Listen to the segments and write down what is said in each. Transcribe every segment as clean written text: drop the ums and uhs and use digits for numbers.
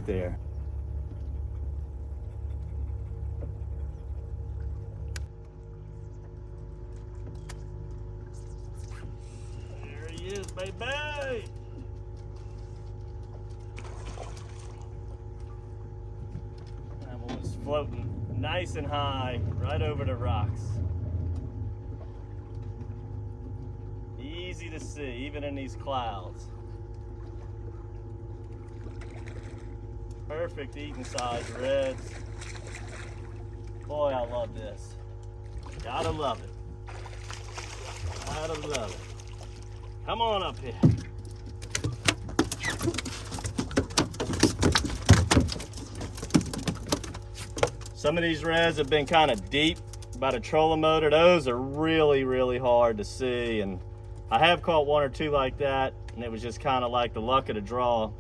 right there. There he is, baby. That one was floating nice and high right over the rocks. Easy to see, even in these clouds. Perfect eating size reds. Boy, I love this. Gotta love it. Gotta love it. Come on up here. Some of these reds have been kind of deep by the trolling motor. Those are really, really hard to see. And I have caught one or two like that, and it was just kind of like the luck of the draw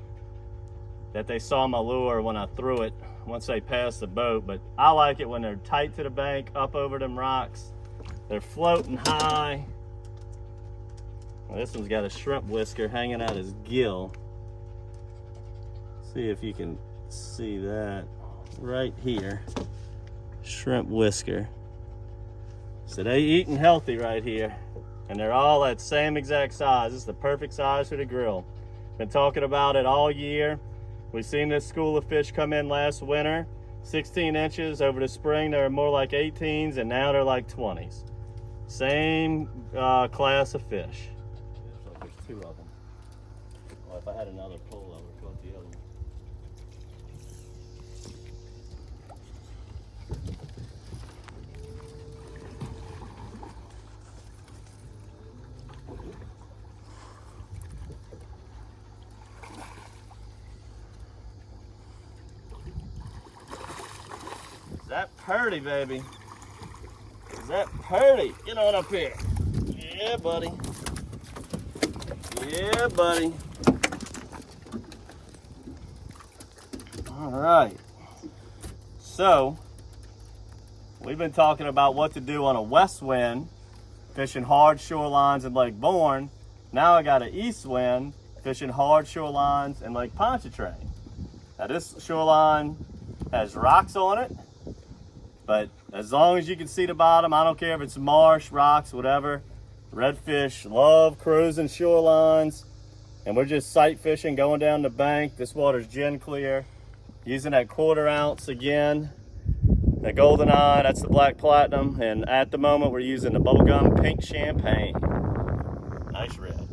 that they saw my lure when I threw it once they passed the boat. But I like it when they're tight to the bank, up over them rocks. They're floating high. Well, this one's got a shrimp whisker hanging out his gill. See if you can see that right here. Shrimp whisker. So they eating healthy right here. And they're all that same exact size. This is the perfect size for the grill. Been talking about it all year. We've seen this school of fish come in last winter, 16 inches. Over the spring, they were more like 18s, and now they're like 20s. Same class of fish. There's two of them. Well, if I had another pull, I would have caught the other one. Is that purdy, baby? Is that purdy? Get on up here. Yeah, buddy. Yeah, buddy. All right. So, we've been talking about what to do on a west wind, fishing hard shorelines in Lake Bourne. Now I got an east wind, fishing hard shorelines in Lake Pontchartrain. Now this shoreline has rocks on it, but as long as you can see the bottom, I don't care if it's marsh, rocks, whatever. Redfish love cruising shorelines, and we're just sight fishing, going down the bank. This water's gin clear. Using that 1/4 ounce again. The Golden Eye, that's the Black Platinum, and at the moment we're using the Bubblegum Pink Champagne. Nice red.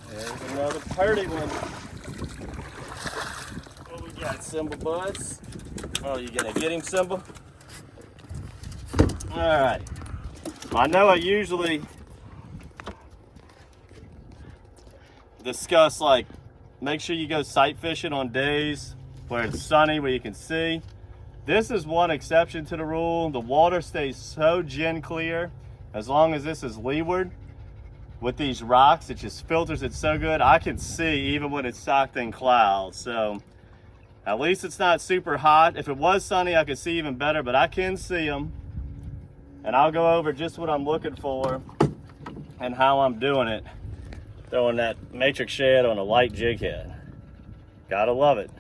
There's another purdy one. What we got, Simba buds? Oh, you gonna get him, Simba? All right. I know I usually discuss, like, make sure you go sight fishing on days where it's sunny, where you can see. This is one exception to the rule. The water stays so gin clear as long as this is leeward. With these rocks, it just filters it so good. I can see even when it's socked in clouds. So at least it's not super hot. If it was sunny, I could see even better, but I can see them. And I'll go over just what I'm looking for and how I'm doing it. Throwing that matrix shad on a light jig head. Gotta love it.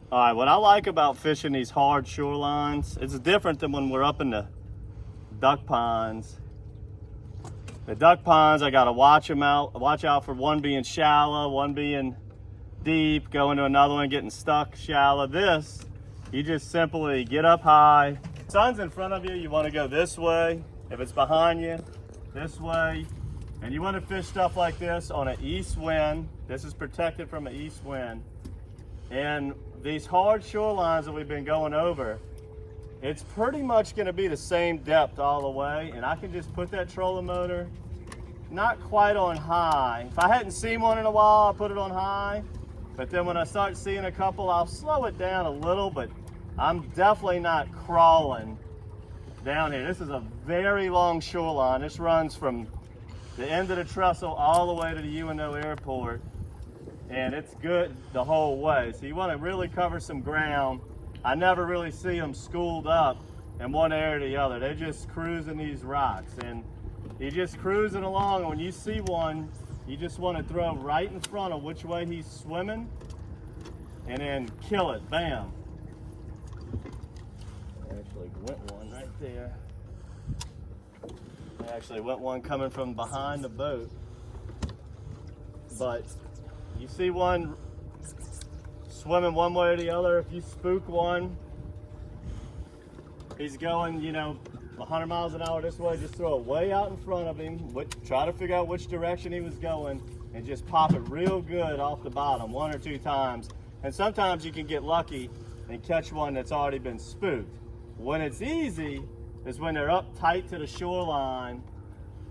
All right, what I like about fishing these hard shorelines, it's different than when we're up in the duck ponds. The duck ponds, I gotta watch out for one being shallow, one being deep, going to another one, getting stuck shallow. This, you just simply get up high. Sun's in front of you, you wanna go this way. If it's behind you, this way. And you wanna fish stuff like this on an east wind. This is protected from an east wind. And these hard shorelines that we've been going over, it's pretty much gonna be the same depth all the way, and I can just put that trolling motor not quite on high. If I hadn't seen one in a while, I'll put it on high, but then when I start seeing a couple, I'll slow it down a little, but I'm definitely not crawling down here. This is a very long shoreline. This runs from the end of the trestle all the way to the UNO airport, and it's good the whole way. So you want to really cover some ground. I never really see them schooled up in one area or the other. They're just cruising these rocks, and you're just cruising along, and when you see one, you just want to throw right in front of which way he's swimming and then kill it. Bam. Actually went one right there. Actually went one coming from behind the boat. But you see one swimming one way or the other, if you spook one, he's going, you know, 100 miles an hour this way, just throw it way out in front of him. Try to figure out which direction he was going and just pop it real good off the bottom 1 or 2 times. And sometimes you can get lucky and catch one that's already been spooked. When it's easy is when they're up tight to the shoreline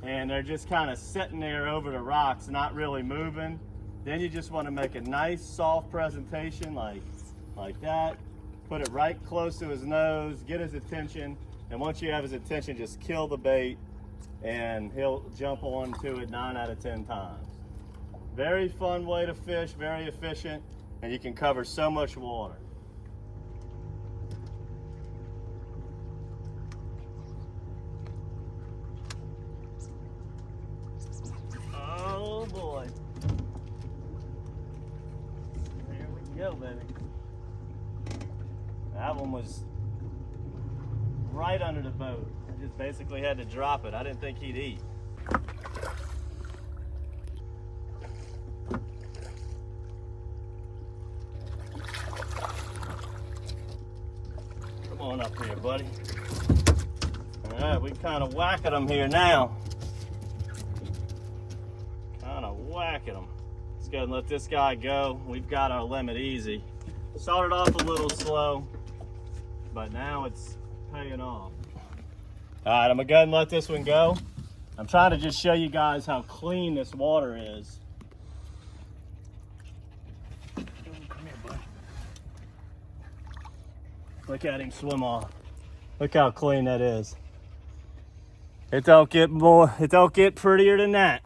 and they're just kind of sitting there over the rocks, not really moving. Then you just want to make a nice soft presentation like that. Put it right close to his nose, get his attention, and once you have his attention, just kill the bait and he'll jump onto it 9 out of 10 times. Very fun way to fish, very efficient, and you can cover so much water. Oh boy. Here we go, baby. That one was right under the boat. I just basically had to drop it. I didn't think he'd eat. Come on up here, buddy. All right, we kind of whacking them here now. Kind of whacking them. Let's go and let this guy go. We've got our limit easy. Started off a little slow, but now it's paying off. All right, I'm gonna go ahead and let this one go. I'm trying to just show you guys how clean this water is. Come here, buddy. Look at him swim off. Look how clean that is. It don't get prettier than that.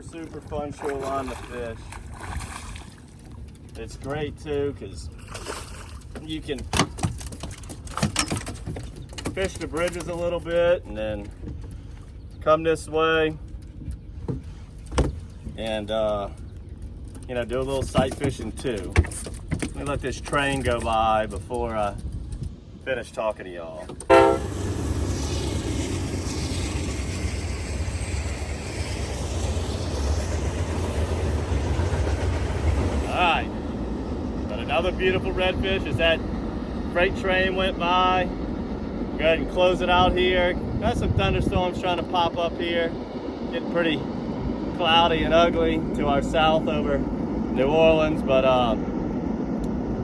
Super fun shoreline to fish. It's great too because you can fish the bridges a little bit and then come this way and you know, do a little sight fishing too. Let me let this train go by before I finish talking to y'all. Alright, got another beautiful redfish as that freight train went by. Go ahead and close it out here. Got some thunderstorms trying to pop up here. Getting pretty cloudy and ugly to our south over New Orleans, but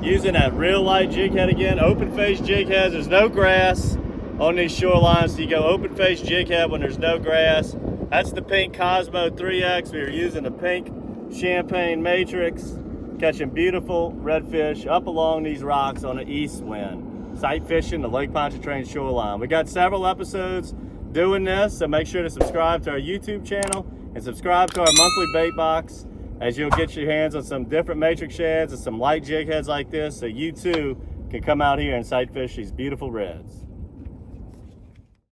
using that real light jig head again, open face jig heads. There's no grass on these shorelines, so you go open face jig head when there's no grass. That's the pink Cosmo 3X. We were using the pink Champagne Matrix. Catching beautiful redfish up along these rocks on an east wind. Sight fishing the Lake Pontchartrain shoreline. We got several episodes doing this, so make sure to subscribe to our YouTube channel and subscribe to our monthly bait box, as you'll get your hands on some different matrix shads and some light jig heads like this, so you too can come out here and sight fish these beautiful reds.